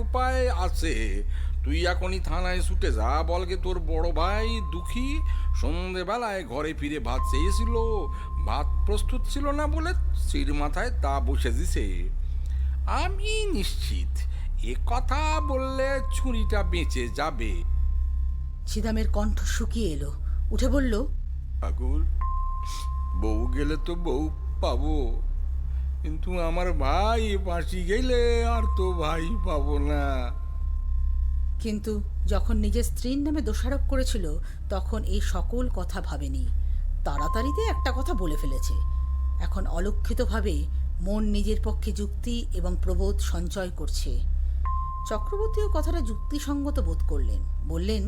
উপায় আছে। তুই এখনই থানায় ছুটে যা, বলকে তোর বড় ভাই দুঃখী সন্ধেবেলায় ঘরে ফিরে ভাত চেয়েছিল, ভাত প্রস্তুত ছিল না বলে সির মাথায় তা বসে দিছে। আমি নিশ্চিত এ কথা বললে ছুরিটা বেঁচে যাবে। ছিদামের কণ্ঠ শুকিয়ে এলো, উঠে বলল, ঠাকুর, বউ গেলে তো বউ পাবো, কিন্তু আমার ভাই ফাঁসি গেলে আর তো ভাই পাবো না। কিন্তু যখন নিজের স্ত্রীর নামে দোষারোপ করেছিল তখন এই সকল কথা ভাবেনি। তাড়াতাড়িতে একটা কথা বলে ফেলেছে। এখন অলক্ষিতভাবে মন নিজের পক্ষে যুক্তি এবং প্রবোধ সঞ্চয় করছে। চক্রবর্তীও কথাটা যুক্তিসঙ্গত বোধ করলেন, বললেন,